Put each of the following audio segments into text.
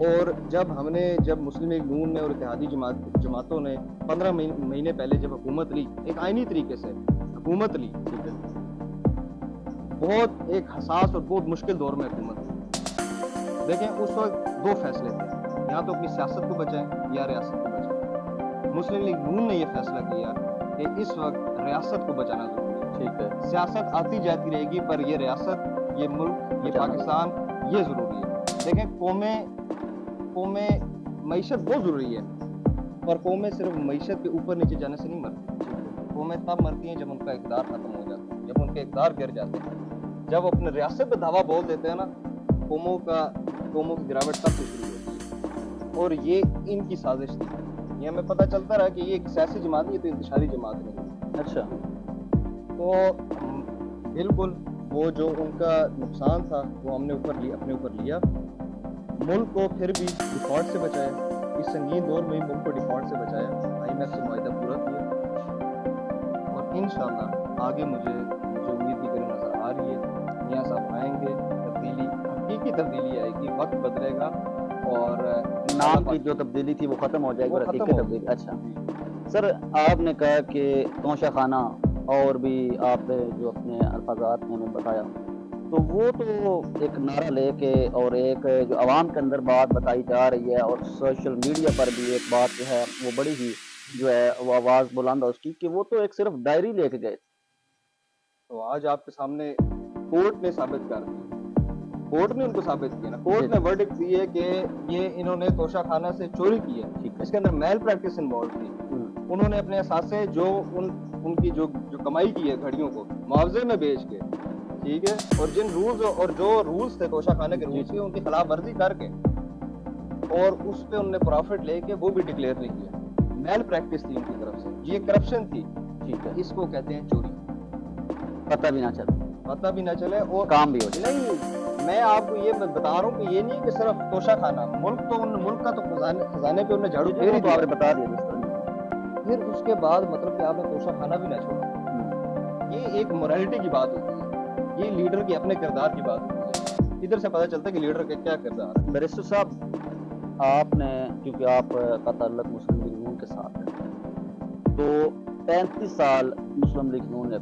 اور جب مسلم لیگ نون نے اور اتحادی جماعتوں نے 15 مہینے پہلے جب حکومت لی، ایک آئینی طریقے سے حکومت لی، ٹھیک ہے، بہت ایک حساس اور بہت مشکل دور میں حکومت لی۔ دیکھیں اس وقت دو فیصلے تھے، یا تو اپنی سیاست کو بچائیں یا ریاست کو بچائیں۔ مسلم لیگ نون نے یہ فیصلہ کیا کہ اس وقت ریاست کو بچانا ضروری ہے، ٹھیک ہے، سیاست آتی جاتی رہے گی پر یہ ریاست، یہ ملک، یہ پاکستان، یہ ضروری ہے۔ دیکھیں قومیں معیشت بہت ضروری ہے، پر قومیں صرف معیشت کے اوپر نیچے جانے سے نہیں مرتی، قومیں تب مرتی ہیں جب ان کا اقتدار ختم ہو جاتا ہے، جب ان کے اقتدار گر جاتے ہیں، جب اپنے ریاست پہ دعویٰ بول دیتے ہیں نا، قوموں کی گراوٹ تب سے شروع ہوتی ہے۔ اور یہ ان کی سازش تھی، یہ ہمیں پتہ چلتا رہا کہ یہ ایک سیاسی جماعت نہیں، یہ تو انتشاری جماعت نہیں۔ اچھا، تو بالکل وہ جو ان کا نقصان تھا وہ ہم نے اپنے اوپر لیا، ملک کو پھر بھی ڈیفالٹ سے بچایا، اس سنگین دور میں ملک کو ڈیفالٹ سے بچایا، آئی ایم ایف سے معاہدہ پورا کیا، اور انشاءاللہ آگے مجھے امید کی کریں نظر آ رہی ہے، میاں صاحب آئیں گے، حقیقی تبدیلی آئے گی، وقت بدلے گا، اور نام کی جو تبدیلی تھی وہ ختم ہو جائے گی، حقیقی تبدیلی۔ اچھا سر، آپ نے کہا کہ توشہ خانہ اور بھی آپ جو اپنے الفاظات میں نے بتایا، تو وہ تو ایک نعرہ لے کے اور ایک جو عوام کے اندر بات بتائی جا رہی ہے، اور سوشل میڈیا پر بھی ایک بات جو ہے وہ بڑی ہی جو ہے وہ آواز بلند ہے اس کی، کہ وہ تو ایک صرف ڈائری لے کے گئے، تو آج آپ کے سامنے کورٹ نے ثابت کر دی، کورٹ نے ان کو ثابت کیا نا، کورٹ نے ورڈکٹ دی ہے کہ یہ انہوں نے توشہ خانہ سے چوری کی ہے، اس کے اندر میل پریکٹس انوالو تھی، انہوں نے اپنے اثاثے جو ان کی جو کمائی کی ہے گھڑیوں کو معاوضے میں بیچ کے، ٹھیک ہے، اور جن رولز اور جو رولز تھے توشہ خانے کے رولز کے، ان کی خلاف ورزی کر کے اور اس پہ انہوں نے پروفٹ لے کے وہ بھی ڈکلیئر نہیں کیا، میل پریکٹس تھی ان کی طرف سے، یہ کرپشن تھی، ٹھیک ہے، اس کو کہتے ہیں چوری، پتہ بھی نہ چلے اور کام بھی ہو جائے۔ نہیں، میں آپ کو یہ بتا رہا ہوں کہ یہ نہیں کہ صرف توشہ خانہ، ملک کا تو خزانے پہ انہوں نے جھاڑو پھیر ہی دیا، آپ نے بتا دیا، پھر اس کے بعد مطلب کہ آپ نے توشہ خانہ بھی نہ چھوڑا، یہ ایک موریلٹی کی بات ہوتی ہے، یہ لیڈر کے اپنے کردار کی بات ہوتی ہے، ادھر سے پتہ چلتا ہے کہ لیڈر کا کیا کردار ہے۔ بیرسٹر صاحب، آپ نے کیونکہ آپ کا تعلق مسلم لیگ نون کے ساتھ ہے، تو 35 سال مسلم لیگ نون نے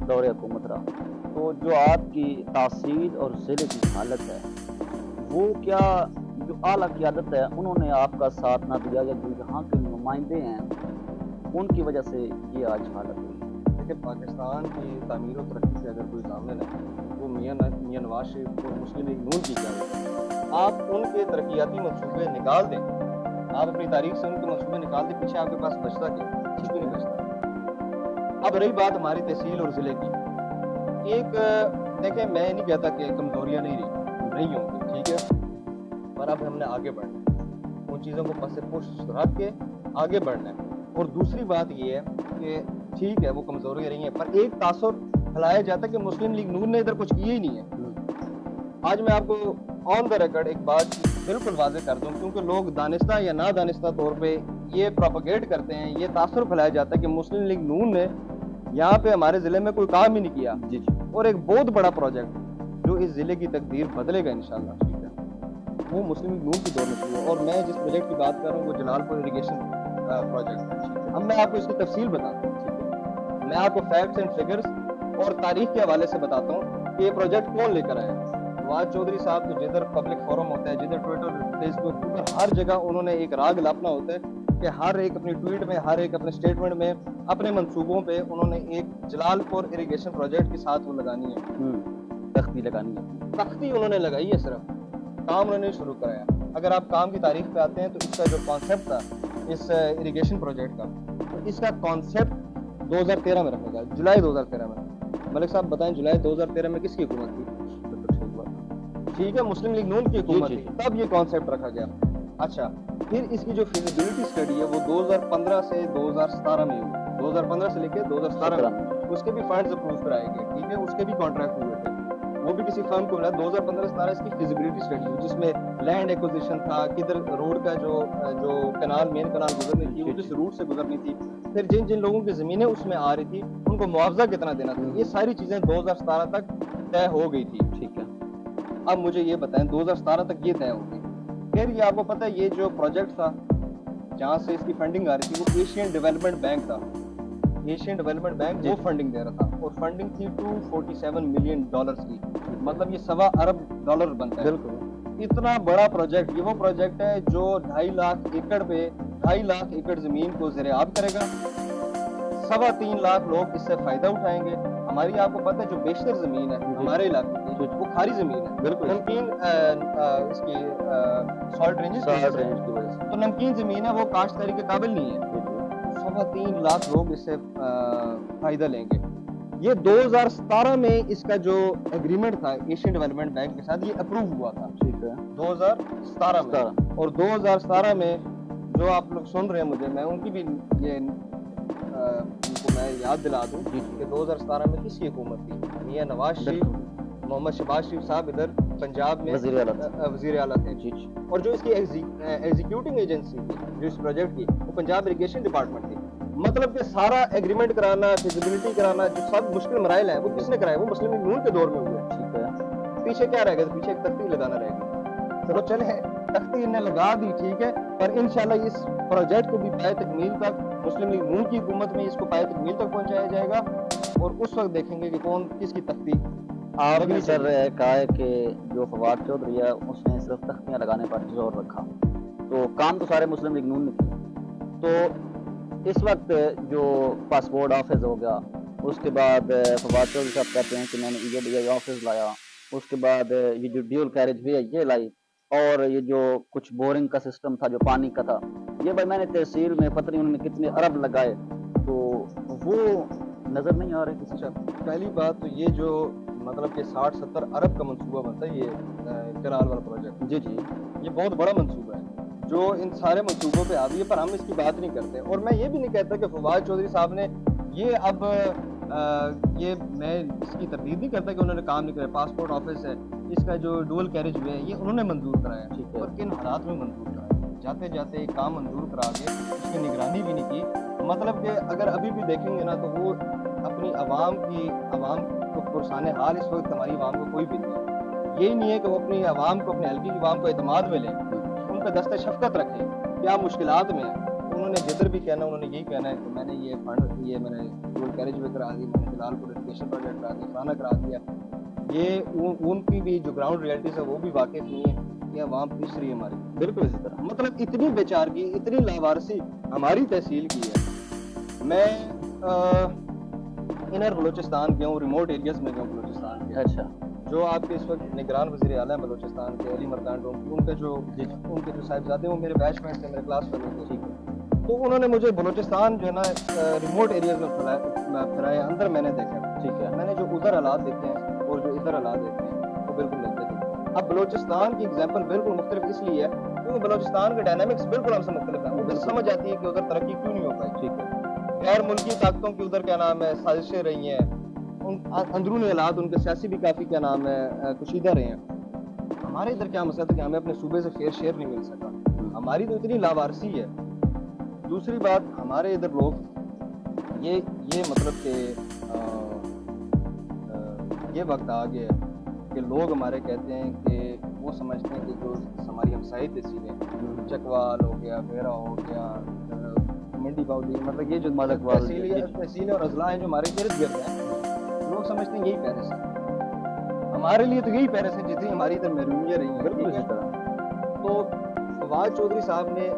دور حکومت رہا، تو جو آپ کی تاثیر اور ضلع کی حالت ہے وہ کیا جو اعلیٰ قیادت ہے انہوں نے آپ کا ساتھ نہ دیا، یا جو یہاں کے نمائندے ہیں ان کی وجہ سے یہ آج حالت ہوئی؟ دیکھیں، پاکستان کی تعمیر و ترقی سے اگر کوئی ضامن ہے وہ میاں نواز شریف اور مسلم لیگ نون کی قیادت ہے۔ آپ ان کے ترقیاتی منصوبے نکال دیں، آپ اپنی تاریخ سے ان کے منصوبے نکال دیں، پیچھے آپ کے پاس بچتا کیا؟ کچھ بھی نہیں بچتا۔ اب رہی بات ہماری تحصیل اور ضلع کی، ایک دیکھیں میں نہیں کہتا کہ کمزوریاں نہیں ہوں گی، ٹھیک ہے، پر اب ہم نے آگے بڑھنا ہے، ان چیزوں کو پس پش رکھ کے آگے بڑھنا ہے۔ اور دوسری بات یہ ہے کہ ٹھیک ہے وہ کمزوریاں رہی ہیں، پر ایک تاثر پھیلایا جاتا ہے کہ مسلم لیگ نون نے ادھر کچھ کیا ہی نہیں ہے۔ آج میں آپ کو آن دا ریکارڈ ایک بات بالکل واضح کر دوں، کیونکہ لوگ دانستہ یا نہ دانستہ طور پہ یہ پروپیگیٹ کرتے ہیں، یہ تاثر پھیلایا جاتا ہے کہ مسلم لیگ نون نے یہاں پہ ہمارے ضلع میں کوئی کام ہی نہیں کیا، اور ایک بہت بڑا پروجیکٹ جو اس ضلع کی تقدیر بدلے گا انشاءاللہ، ٹھیک ہے، وہ مسلم لیگ نون کی دور میں شروع ہوا، اور میں جس پروجیکٹ کی بات کر رہا ہوں وہ جلال پور اریگیشن پروجیکٹ ہے۔ اب میں آپ کو اس کی تفصیل بتاتا ہوں، ٹھیک ہے، میں آپ کو فیکٹس اینڈ فگرز اور تاریخ کے حوالے سے بتاتا ہوں کہ یہ پروجیکٹ کون لے کر آیا ہے۔ نواز چودھری صاحب تو جدھر پبلک فورم ہوتا ہے، جدھر ٹویٹر، فیس بک، ادھر ہر جگہ انہوں نے ایک راگ لاپنا ہوتا ہے کہ ہر ایک اپنی ٹویٹ میں، ہر ایک اپنے سٹیٹمنٹ میں اپنے منصوبوں پہ انہوں نے ایک جلال پور اریگیشن پروجیکٹ کے ساتھ وہ لگانی ہے، تختی انہوں نے لگائی ہے، صرف کام انہوں نے شروع کرایا۔ اگر آپ کام کی تاریخ پہ آتے ہیں تو اس کا جو کانسیپٹ تھا اس اریگیشن پروجیکٹ کا، تو اس کا کانسیپٹ 2013 میں رکھا گیا، جولائی 2013 میں۔ ملک صاحب بتائیں جولائی 2013 میں کس کی حکومت تھی؟ ٹھیک ہے، مسلم لیگ نون کی حکومت تھی، تب یہ کانسیپٹ رکھا گیا۔ اچھا، پھر اس کی جو فیزیبلٹی اسٹڈی ہے وہ 2015 سے 2017 میں ہوئی، 2015 سے لے کے 2017 میں، اس کے بھی فنڈز اپروو کرائے گئے، ٹھیک ہے، اس کے بھی کانٹریکٹ ہوئے تھے، وہ بھی کسی فرم کو ملا۔ 2015 سے 17 اس کی فیزیبلٹی اسٹڈی ہوئی، جس میں لینڈ ایکوزیشن تھا، کدھر روڈ کا جو کنال، مین کنال گزرنی تھی وہ کس روٹ سے گزرنی تھی، پھر جن لوگوں کی زمینیں اس میں آ رہی تھی ان کو معاوضہ کتنا دینا تھا، یہ ساری چیزیں 2017 تک طے ہو گئی تھی، ٹھیک ہے۔ اب مجھے یہ بتائیں 2017 تک یہ طے ہو گئی، پھر یہ آپ کو پتہ ہے یہ جو پروجیکٹ تھا جہاں سے اس کی فنڈنگ آ رہی تھی وہ ایشین ڈیولپمنٹ بینک تھا. ایشین ڈیولپمنٹ بینک وہ فنڈنگ دے رہا تھا اور فنڈنگ تھی $247 ملین کی. مطلب یہ $1.25 ارب بنتا ہے. بالکل اتنا بڑا پروجیکٹ, یہ وہ پروجیکٹ ہے جو 2.5 لاکھ ایکڑ پہ 2.5 لاکھ ایکڑ زمین کو زیر آب کرے گا. 3.25 لاکھ لوگ اس سے فائدہ اٹھائیں گے. ہماری آپ کو پتہ ہے جو بیشتر زمین ہے ہمارے علاقے کی وہ کھاری زمین ہے. بالکل نمکین اس کی سالٹ رینجز کی وجہ سے تو نمکین زمین ہے وہ کاشتکاری کے قابل نہیں ہے. 3.25 لاکھ لوگ اس سے فائدہ لیں گے. یہ 2017 میں اس کا جو ایگریمنٹ تھا ایشین ڈیولپمنٹ بینک کے ساتھ یہ اپروو ہوا تھا. ٹھیک ہے 2017 میں. اور 2017 میں جو آپ لوگ سن رہے ہیں مجھے, میں ان کی بھی یہ ان کو میں یاد دلا دوں کہ 2017 میں کس کی حکومت تھی. میاں نواز شریف, محمد شہباز شریف صاحب ادھر پنجاب میں وزیر اعلیٰ تھے. اور جو اس کی ایگزیکیوٹنگ ایجنسی تھی جو اس پروجیکٹ کی وہ پنجاب اریگیشن ڈپارٹمنٹ تھی. مطلب کہ سارا ایگریمنٹ کرانا, فیزیبلٹی کرانا, جو سب مشکل مراحل ہیں وہ کس نے کرائے, وہ مسلم لیگ نون کے دور میں ہوئے. ٹھیک ہے, پیچھے کیا رہ گیا, پیچھے ایک تختی لگانا رہ گئی. چلو چلے تختی نے لگا دی, ٹھیک ہے, پر انشاءاللہ اس پروجیکٹ کو بھی پائے تکمیل تک مسلم لیگ نون کی حکومت میں اس کو پائے تکمیل تک پہنچایا جائے گا. اور اس وقت دیکھیں گے کہ کون کس کی تختی. آپ نے سر کہا ہے کہ جو فواد چودھری ہے اس نے صرف تختیاں لگانے پر زور رکھا, تو کام تو سارے مسلم لیگ نون نے کیے. تو اس وقت جو پاسپورٹ آفس ہو گیا, اس کے بعد فواد چودھری صاحب کہتے ہیں کہ میں نے EADI آفس لایا, اس کے بعد یہ جو ڈیول کیریج بھی ہے یہ لائی, اور یہ جو کچھ بورنگ کا سسٹم تھا جو پانی کا تھا یہ بھائی میں نے تحصیل میں پتہ نہیں انہوں نے کتنے ارب لگائے, تو وہ نظر نہیں آ رہے کسی سے. پہلی بات تو یہ جو مطلب کہ 60-70 ارب کا منصوبہ بنتا ہے یہ کنال والا پروجیکٹ, جی یہ بہت بڑا منصوبہ ہے جو ان سارے منصوبوں پہ آتی ہے, پر ہم اس کی بات نہیں کرتے. اور میں یہ بھی نہیں کہتا کہ فواد چودھری صاحب نے یہ اب یہ میں اس کی تردید نہیں کرتا کہ انہوں نے کام نہیں کرا. پاسپورٹ آفس ہے, اس کا جو ڈول کیریج ہوئے ہیں یہ انہوں نے منظور کرایا, اور کن حالات میں منظور کرایا. جاتے جاتے ایک کام منظور کرا کے اس کی نگرانی بھی نہیں کی. مطلب کہ اگر ابھی بھی دیکھیں گے نا تو وہ اپنی عوام کو پرسان حال اس وقت ہماری عوام کو کوئی بھی نہیں ہے. یہی نہیں ہے کہ وہ اپنی عوام کو, اپنے حلقے کی عوام کو اعتماد میں لیں, ان پہ دست شفقت رکھیں کیا مشکلات میں ہیں. انہوں نے جدھر بھی کہنا انہوں نے یہی کہنا ہے کہ میں نے یہ فنڈ یہ میں نے ڈول کیریج میں کرا دی, میں نے جلال پور ایجوکیشن پروجیکٹ کرا دیا, فلانا کرا دیا. یہ ان کی بھی جو گراؤنڈ ریئلٹیز ہے وہ بھی واقف نہیں ہے. یہ عوام پیس رہی ہے ہماری. بالکل اسی طرح مطلب اتنی بیچارگی, اتنی لاوارسی ہماری تحصیل کی ہے. میں انر بلوچستان گیا ہوں, ریموٹ ایریاز میں گیا ہوں بلوچستان کے. اچھا, جو آپ کے اس وقت نگران وزیر اعلیٰ ہیں بلوچستان کے, علی مردان ڈوم, ان کے جو صاحبزادے وہ میرے بیچ میٹ تھے, میرے کلاس فیلو تھے. ٹھیک ہے, تو انہوں نے مجھے بلوچستان جو ہے نا ریموٹ ایریاز میں پھرایا, اندر میں نے دیکھا. ٹھیک ہے, میں نے جو ادھر حالات دیکھے ہیں اور جو ادھر حالات دیکھے ہیں وہ بالکل ملتے تھے. اب بلوچستان کی ایگزامپل بالکل مختلف اس لیے ہے کیونکہ بلوچستان کے ڈائنامکس بالکل ہم سے مختلف ہیں. ادھر سمجھ آتی ہے کہ ادھر ترقی کیوں نہیں ہو پائی. ٹھیک ہے, غیر ملکی طاقتوں کی ادھر کیا نام ہے سازشیں رہی ہیں, اندرونی حالات ان کے سیاسی بھی کافی کیا نام ہے کشیدہ رہے ہیں. ہمارے ادھر کیا مسئلہ تھا کہ ہمیں اپنے صوبے سے فیئر شیئر نہیں مل سکا. ہماری تو اتنی لاوارسی ہے. دوسری بات ہمارے ادھر لوگ یہ مطلب کہ یہ وقت آ گیا ہے کہ لوگ ہمارے کہتے ہیں کہ وہ سمجھتے ہیں کہ جو ہماری ہمسائی تحصیلیں چکوال ہو گیا, بیرا ہو گیا, منڈی باؤلی, مطلب یہ جو تحصیلیں اور اضلاع ہیں جو ہمارے ارد گرد ہیں, لوگ سمجھتے ہیں یہی پیرس ہے. ہمارے لیے تو یہی پیرس ہے جتنی ہماری ادھر محرومیاں رہی ہیں. بالکل اسی طرح تو فواد چودھری صاحب نے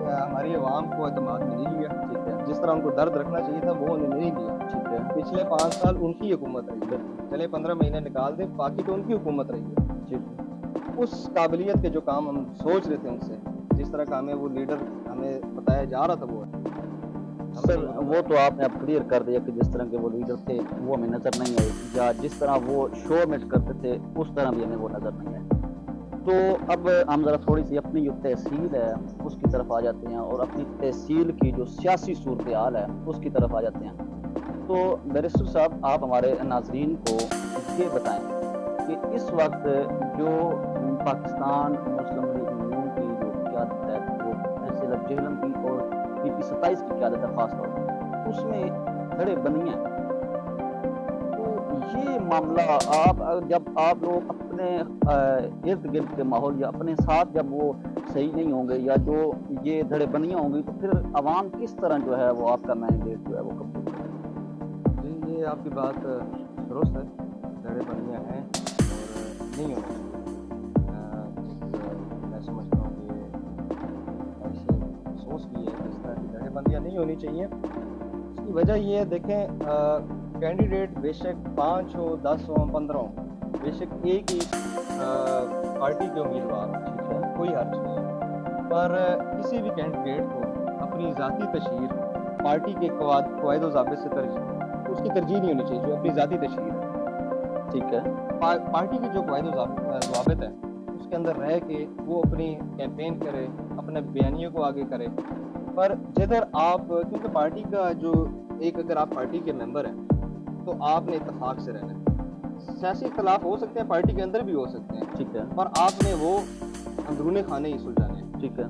ہماری عوام کو اعتماد میں نہیں لیا. ٹھیک ہے, جس طرح ان کو درد رکھنا چاہیے تھا وہ انہوں نے نہیں لیا. ٹھیک ہے, پچھلے 5 سال ان کی حکومت رہی ہے, چلے 15 مہینے نکال دیں, باقی تو ان کی حکومت رہی ہے. اس قابلیت کے جو کام ہم سوچ رہے تھے ان سے, جس طرح کام ہے وہ لیڈر ہمیں بتایا جا رہا تھا وہ ہے. سر وہ تو آپ نے اب کلیئر کر دیا کہ جس طرح کے وہ لیڈر تھے وہ ہمیں نظر نہیں آئے, یا جس طرح وہ شو میٹ کرتے تھے اس طرح بھی ہمیں وہ نظر نہیں آئے. تو اب ہم ذرا تھوڑی سی اپنی جو تحصیل ہے اس کی طرف آ جاتے ہیں, اور اپنی تحصیل کی جو سیاسی صورتحال ہے اس کی طرف آ جاتے ہیں. تو بیرسٹر صاحب آپ ہمارے ناظرین کو یہ بتائیں کہ اس وقت جو پاکستان مسلم لیگ نون کی جو قیادت ہے وہ حیثیت جہلم کی اور PP 27 کی قیادت ہے خاص طور پر, اس میں کھڑے بنی ہیں, تو یہ معاملہ جب آپ لوگ اپنے ارد گرد کے ماحول یا اپنے ساتھ جب وہ صحیح نہیں ہوں گے یا جو یہ دھڑے بندیاں ہوں گی تو پھر عوام کس طرح جو ہے وہ آپ کا مینڈیٹ جو ہے وہ قبول کرے گی؟ جی یہ آپ کی بات درست ہے، دھڑے بندیاں ہیں اور نہیں ہونا چاہیے۔ میں سمجھتا ہوں کہ ایسے افسوس بھی ہے کہ اس طرح کی دھڑے بندیاں نہیں ہونی چاہیے۔ اس کی وجہ یہ ہے، دیکھیں کینڈیڈیٹ بے شک 5 ہو 10 ہو 15 ہو، بے شک ایک ہی پارٹی کے امیدوار ہوں، ٹھیک ہے، کوئی حرج نہیں ہے، پر کسی بھی کینڈیڈیٹ کو اپنی ذاتی تشہیر پارٹی کے قواعد و ضابط سے اس کی ترجیح نہیں ہونی چاہیے، جو اپنی ذاتی تشہیر ہے، ٹھیک ہے، پارٹی کی جو قواعد و ضوابط ہے اس کے اندر رہ کے وہ اپنی کیمپین کرے، اپنے بیانیوں کو آگے کرے۔ پر جدھر آپ کیونکہ پارٹی کا جو اگر آپ پارٹی کے ممبر ہیں تو آپ نے اتفاق سے رہنا ہے۔ سیاسی اختلاف ہو سکتے ہیں، پارٹی کے اندر بھی ہو سکتے ہیں، ٹھیک ہے، پر آپ نے وہ اندرون خانے ہی سلجھانے ہیں، ٹھیک ہے،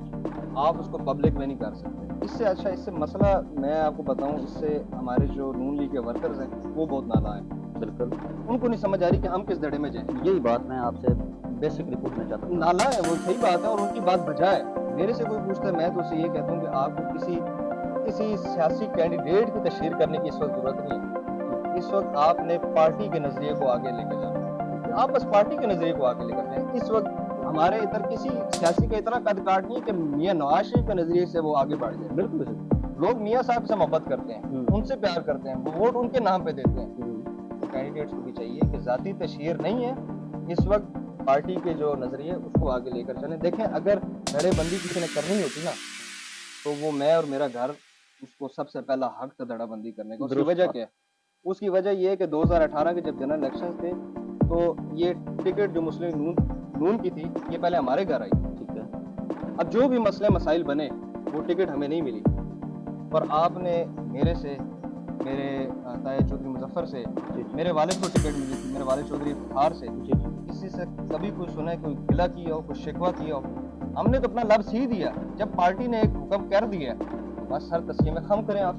آپ اس کو پبلک میں نہیں کر سکتے۔ اس سے اچھا، اس سے مسئلہ میں آپ کو بتاؤں، اس سے ہمارے جو نون لیگ کے ورکرز ہیں وہ بہت نالاں ہیں، بالکل ان کو نہیں سمجھ آ رہی کہ ہم کس دڑے میں جائیں۔ یہی بات میں آپ سے بیسکلی پوچھنا چاہتا ہوں۔ نالا ہے وہ، صحیح بات ہے، اور ان کی بات بجا ہے۔ میرے سے کوئی پوچھتا ہے، میں تو اسے یہ کہتا ہوں کہ آپ کو کسی سیاسی کینڈیڈیٹ کی تشہیر کرنے کی اس وقت ضرورت نہیں ہے۔ اس وقت آپ نے پارٹی کے نظریے کو آگے لے کے جانا، آپ بس پارٹی کے نظریے کو آگے لے کر جائیں۔ اس وقت ہمارے ادھر کسی سیاسی کا اتنا قد کاٹ نہیں ہے کہ میاں نواز شریف کے نظریے سے وہ آگے بڑھ جائے۔ بالکل لوگ میاں صاحب سے محبت کرتے ہیں، ان سے پیار کرتے ہیں، وہ ووٹ ان کے نام پہ دیتے ہیں۔ کینڈیڈیٹس کو بھی چاہیے کہ ذاتی تشہیر نہیں ہے، اس وقت پارٹی کے جو نظریے اس کو آگے لے کر چلیں۔ دیکھیں اگر دھڑے بندی کسی نے کرنی ہوتی نا تو وہ میں اور میرا گھر اس کو سب سے پہلا حق تھا دھڑا بندی کرنے کا۔ اس کی وجہ کیا ہے؟ اس کی وجہ یہ ہے کہ 2018 کے جب جنرل الیکشن تھے تو یہ ٹکٹ جو مسلم نون کی تھی یہ پہلے ہمارے گھر آئی، ٹھیک ہے، اب جو بھی مسئلے مسائل بنے وہ ٹکٹ ہمیں نہیں ملی، پر آپ نے میرے سے، میرے طاہر چودھری مظفر سے، میرے والد کو ٹکٹ ملی تھی، میرے والد چودھری افتخار سے، کسی سے کبھی کوئی سنا ہے کوئی گلہ کیا ہو، کوئی شکوہ کیا ہو؟ ہم نے تو اپنا لفظ ہی دیا، جب پارٹی نے ایک حکم کر دیا تو بس ہر تسلیم میں خم کریں آپ۔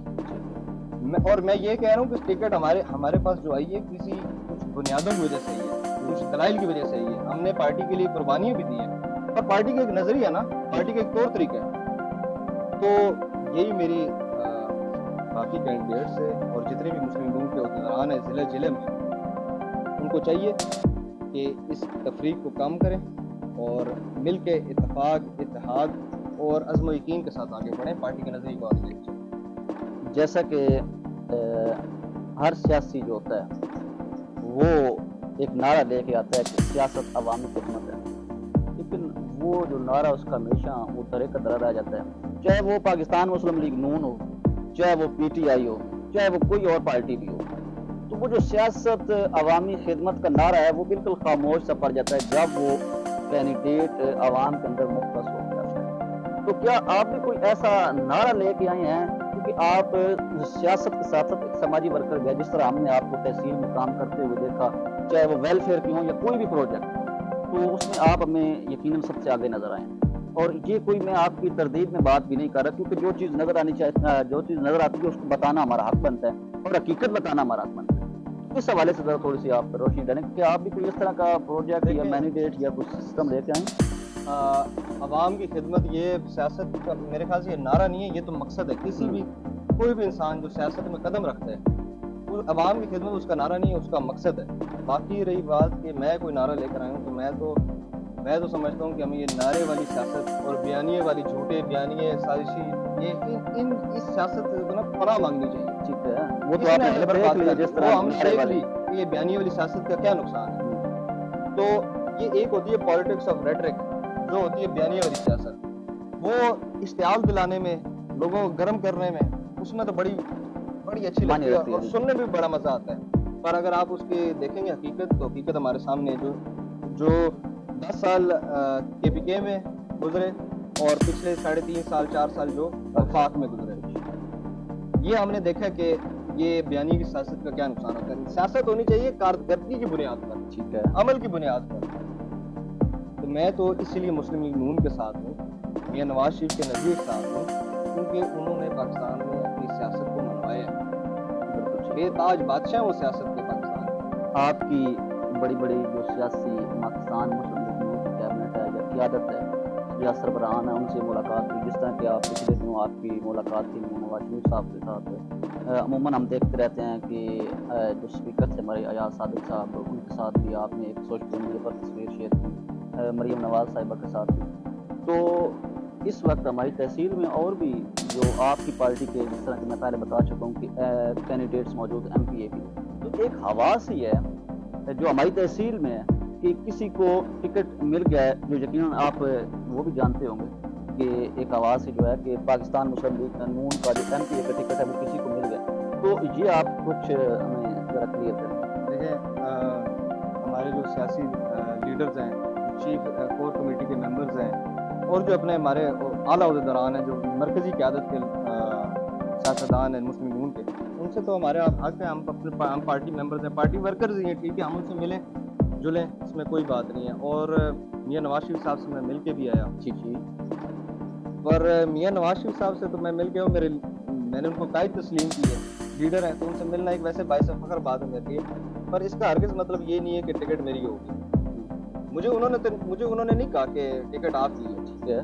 اور میں یہ کہہ رہا ہوں کہ ٹکٹ ہمارے پاس جو آئی ہے کچھ بنیادوں کی وجہ سے ہی ہے، کچھ دلائل کی وجہ سے ہی ہے، ہم نے پارٹی کے لیے قربانیاں بھی دی ہیں، پر پارٹی کا ایک نظریہ ہے نا، پارٹی کا ایک طور طریقہ ہے۔ تو یہی میری باقی کینڈیڈیٹ سے اور جتنے بھی مسلم نون کے عہدیداران ہیں ضلع میں، ان کو چاہیے کہ اس تفریق کو کم کریں اور مل کے اتفاق، اتحاد اور عزم و یقین کے ساتھ آگے بڑھیں، پارٹی کے نظریے کو آگے لے کے چلیں۔ جیسا کہ ہر سیاسی جو ہوتا ہے وہ ایک نعرہ لے کے آتا ہے کہ سیاست عوامی خدمت ہے، لیکن وہ جو نعرہ اس کا ہمیشہ وہ درے کا درا رہ جاتا ہے، چاہے وہ پاکستان مسلم لیگ نون ہو، چاہے وہ پی ٹی آئی ہو، چاہے وہ کوئی اور پارٹی بھی ہو۔ تو وہ جو سیاست عوامی خدمت کا نعرہ ہے وہ بالکل خاموش سا پڑ جاتا ہے جب وہ کینڈیڈیٹ عوام کے اندر مختص ہو جاتا ہے۔ تو کیا آپ بھی کوئی ایسا نعرہ لے کے آئے ہیں؟ کیونکہ آپ سیاست کے ساتھ ساتھ ایک سماجی ورکر بھی ہے، جس طرح ہم نے آپ کو تحصیل میں کام کرتے ہوئے دیکھا، چاہے وہ ویلفیئر کی ہوں یا کوئی بھی پروجیکٹ، تو اس میں آپ ہمیں یقیناً سب سے آگے نظر آئے ہیں۔ اور یہ کوئی میں آپ کی تردید میں بات بھی نہیں کر رہا، کیونکہ جو چیز نظر آنی چاہیے، جو چیز نظر آتی ہے اس کو بتانا ہمارا حق بنتا ہے اور حقیقت بتانا ہمارا حق بنتا ہے۔ اس حوالے سے ذرا تھوڑی سی آپ روشنی ڈالیں کہ آپ بھی کوئی اس طرح کا پروجیکٹ یا مینڈیٹ یا کچھ سسٹم لے کے آئیں؟ عوام کی خدمت یہ سیاست کا میرے خیال سے یہ نعرہ نہیں ہے، یہ تو مقصد ہے۔ کسی بھی کوئی بھی انسان جو سیاست میں قدم رکھتا ہے وہ عوام کی خدمت اس کا نعرہ نہیں ہے، اس کا مقصد ہے۔ باقی رہی بات کہ میں کوئی نعرہ لے کر آیا ہوں، تو میں تو سمجھتا ہوں کہ ہمیں یہ نعرے والی سیاست اور بیانیے والی جھوٹے بیانیے سازشی، اس سیاست سے نا پناہ مانگنی چاہیے۔ ٹھیک ہے، وہ تو آپ نے دیکھ لیا جس طرح ہم نے دیکھ لی کہ یہ بیانیے والی سیاست کا کیا نقصان ہے۔ تو یہ ایک ہوتی ہے پالیٹکس آف ریٹرک، جو ہوتی ہے بیانیے والی سیاست، وہ اشتعال دلانے میں، لوگوں کو گرم کرنے میں، اس میں تو بڑی اچھی لگتی ہے اور سننے میں بھی بڑا مزہ آتا ہے۔ پر اگر آپ اس کے دیکھیں گے حقیقت، تو حقیقت ہمارے سامنے جو 10 سال کے پی کے میں گزرے اور پچھلے 3.5 سال 4 سال جو وفاق میں گزرے، یہ ہم نے دیکھا کہ یہ بیانی کی سیاست کا کیا نقصان ہوتا ہے۔ سیاست ہونی چاہیے کارکردگی کی بنیاد پر، ٹھیک ہے، عمل کی بنیاد پر۔ تو میں تو اسی لیے مسلم لیگ نون کے ساتھ ہوں، میاں نواز شریف کے نظریے کے ساتھ ہوں، کیونکہ انہوں نے پاکستان میں اپنی سیاست کو منوایا ہے، بے تاج بادشاہ وہ سیاست کے پاکستان آپ کی بڑی بڑی جو سیاسی پاکستان مسلم لیگ نون کی کیبنٹ ہے یا قیادت ہے یا سربراہان ہیں ان سے ملاقات ہوئی، جس طرح کہ آپ پچھلے دنوں آپ کی ملاقات تھی نواز شریف صاحب کے ساتھ؟ عموماً ہم دیکھتے رہتے ہیں کہ جو اسپیکر تھے ہمارے ایاز صادق صاحب، ان کے ساتھ بھی آپ نے ایک سوشل میڈیا پر تصویر شیئر کی، مریم نواز صاحبہ کے ساتھ بھی۔ تو اس وقت ہماری تحصیل میں اور بھی جو آپ کی پارٹی کے، جس طرح کہ میں پہلے بتا چکا ہوں کہ کینڈیڈیٹس موجود ہیں ایم پی اے کی، تو ایک حواس ہی ہے جو ہماری تحصیل میں ہے کہ کسی کو ٹکٹ مل گیا ہے، جو یقیناً آپ وہ بھی جانتے ہوں گے کہ ایک آواز جو ہے کہ پاکستان مسلم لیگ نون کا جو ایم پی اے کا ٹکٹ ہے وہ کسی کو مل گیا، تو یہ آپ کچھ ہمیں ذرا کلیئر کریں۔ دیکھیں ہمارے جو سیاسی لیڈرز ہیں، چیف کور کمیٹی کے ممبرز ہیں، اور جو اپنے ہمارے اعلیٰ عہدیداران ہیں جو مرکزی قیادت کے سیاستدان ہیں مسلم لیگ نون کے، ان سے تو ہمارے حق ہے، ہم پارٹی ممبرز ہیں، پارٹی ورکرز ہی ہیں، ٹھیک ہے، ہم ان سے ملیں جلیں، اس میں کوئی بات نہیں ہے۔ اور میاں نواز شریف صاحب سے میں مل کے بھی آیا، جی جی، پر میاں نواز شریف صاحب سے تو میں مل گیا ہوں، میں نے ان کو قائد تسلیم کی ہے، لیڈر ہیں، تو ان سے ملنا ایک ویسے باعث فخر بات ہے میرے لیے، پر اس کا ہرگز مطلب یہ نہیں ہے کہ ٹکٹ میری ہوگی۔ مجھے انہوں نے نہیں کہا کہ ٹکٹ آپ کی ہے، ٹھیک ہے،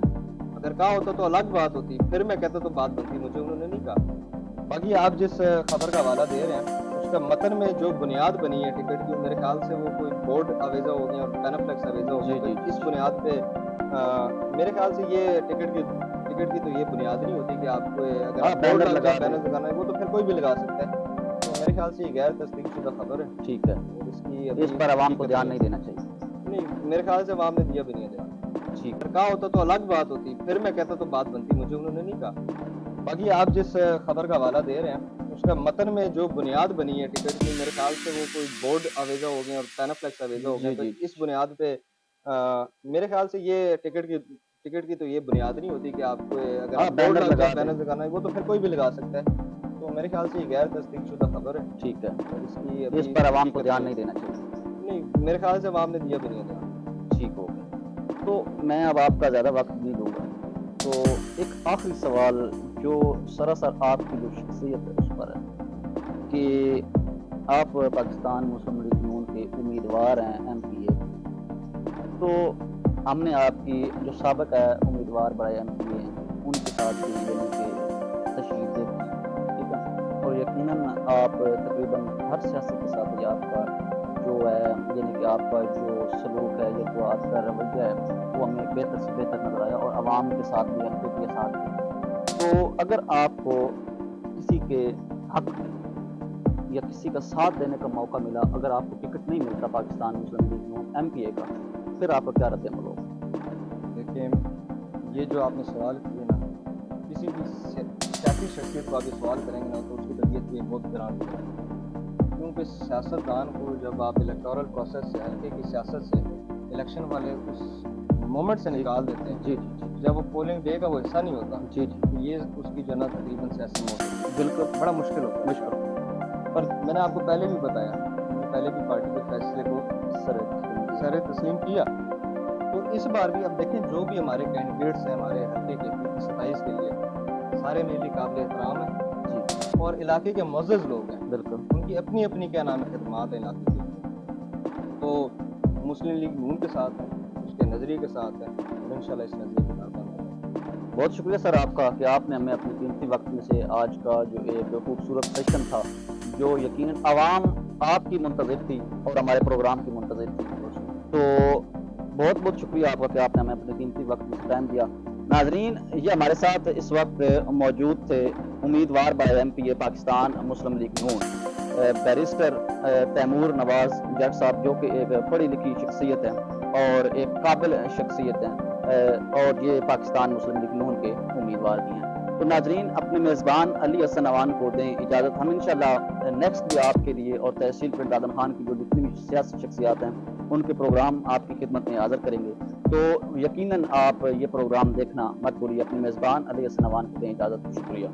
اگر کہا ہوتا تو الگ بات ہوتی، پھر میں کہتا تو بات بنتی، مجھے انہوں نے نہیں کہا۔ باقی آپ جس خبر کا حوالہ دے رہے ہیں، اس کا متن میں جو بنیاد بنی ہے ٹکٹ کی، میرے خیال سے وہ کوئی بورڈ آویزہ ہو گیا اور پینافلیکس آویزہ ہو گیا، جی، تو اس بنیاد پہ میرے خیال سے یہ ٹکٹ کی تو یہ بنیاد نہیں ہوتی کہ آپ کو اگر آپ بورڈ بینر لگانا ہے، وہ تو پھر کوئی بھی لگا سکتا ہے، تو میرے خیال سے یہ غیر تصدیق شدہ خبر ہے، ٹھیک ہے، اور اس کی اس پر عوام کو دھیان نہیں دینا چاہیے۔ نہیں، میرے خیال سے عوام نے دیا بھی نہیں ہے دھیان، ٹھیک اگر کہا ہوتا تو الگ بات ہوتی، پھر میں کہتا تو بات بنتی، مجھے انہوں نے نہیں کہا۔ باقی آپ جس خبر کا حوالہ دے رہے ہیں، اس کا متن میں جو بنیاد بنی ہے ٹکٹ کی، میرے خیال سے وہ کوئی بورڈ آویزہ ہو گئے اور پینافلیکس آویزہ ہو گئے، جی تو جی، اس بنیاد پہ میرے خیال سے یہ ٹکٹ کی تو یہ بنیاد نہیں ہوتی کہ آپ کو اگر آپ بورڈ بینر لگانا ہے، وہ تو پھر کوئی بھی لگا سکتا ہے، تو میرے خیال سے یہ غیر تصدیق شدہ خبر ہے، ٹھیک ہے، اور اس کی اس پر عوام کو دھیان نہیں دینا چاہیے۔ نہیں، میرے خیال سے عوام نے دیا بھی نہیں ہے دھیان۔ ٹھیک ہو گیا، تو میں اب آپ کا زیادہ وقت نہیں دوں گا، تو ایک آخری سوال جو سراسر آپ کی جو شخصیت ہے اس پر ہے کہ آپ پاکستان مسلم لیگ نون کے امیدوار ہیں ایم پی اے، تو ہم نے آپ کی جو سابق ہے امیدوار برائے ایم پی اے ہیں ان کے ساتھ بھی یعنی کہ تشریف دے دی، ٹھیک ہے، اور یقیناً آپ تقریباً ہر سیاست کے ساتھ یہ آپ کا جو ہے یعنی کہ آپ کا جو سلوک ہے یا جو آپ کا رویہ ہے وہ ہمیں بہتر سے بہتر نظر آیا، اور عوام کے ساتھ بھی ایم پی کے ساتھ بھی۔ تو اگر آپ کو کسی کے حق میں یا کسی کا ساتھ دینے کا موقع ملا، اگر آپ کو ٹکٹ نہیں ملتا پاکستان مسلم لیگ نون ایم پی اے کا، پھر آپ کا کیا رد عمل ہوگا؟ دیکھیں، یہ جو آپ نے سوال کیے نا، کسی بھی سیاسی شخصیت کو آپ یہ سوال کریں گے نا تو اس کی طبیعت بھی بہت گران ہوگی، کیونکہ سیاستدان کو جب آپ الیکٹورل پروسیس سے، حلقے کی سیاست سے، الیکشن والے اس مومنٹ سے نکال دیتے ہیں جی جی جی، جب وہ پولنگ ڈے کا وہ حصہ نہیں ہوتا، جی جی، تو یہ اس کی جو ہے نا تقریباً سیاسی موت ہے، بالکل بڑا مشکل ہوتا ہے۔ مشکل، پر میں نے آپ کو پہلے بھی بتایا، میں نے پہلے بھی پارٹی کے فیصلے کو سر تسلیم کیا، تو اس بار بھی اب دیکھیں جو بھی ہمارے کینڈیڈیٹس ہیں ہمارے حلقے کے PP27 کے لیے، سارے میرے لیے قابل احترام ہیں جی اور علاقے کے معزز لوگ ہیں، بالکل، ان کی اپنی اپنی کیا نام ہے خدمات ہیں علاقے کے لیے، تو مسلم لیگ نون کے ساتھ ہیں، اس کے نظریے کے ساتھ ہیں، اور انشاءاللہ اس نظریے کے ساتھ بنیں گے۔ بہت شکریہ سر آپ کا کہ آپ نے ہمیں اپنے قیمتی وقت میں سے آج کا جو ایک خوبصورت سیشن تھا جو یقیناً عوام آپ کی منتظر تھی اور ہمارے پروگرام کی منتظر تھی، تو بہت بہت شکریہ آپ کا کہ آپ نے ہمیں اپنے قیمتی وقت میں سے ٹائم دیا۔ ناظرین، یہ ہمارے ساتھ اس وقت موجود تھے امیدوار برائے ایم پی اے پاکستان مسلم لیگ نون بیرسٹر تیمور نواز جٹ صاحب، جو کہ ایک پڑھی لکھی شخصیت ہے اور ایک قابل شخصیت ہے، اور یہ پاکستان مسلم لیگ نون کے امیدوار بھی ہیں۔ تو ناظرین، اپنے میزبان علی حسن اوان کو دیں اجازت، ہم انشاءاللہ نیکسٹ بھی آپ کے لیے اور تحصیل پنڈ دادن خان کی جو جتنی بھی سیاسی شخصیات ہیں ان کے پروگرام آپ کی خدمت میں حاضر کریں گے، تو یقیناً آپ یہ پروگرام دیکھنا مت بھولیے۔ اپنے میزبان علی حسن اوان کو دیں اجازت، شکریہ۔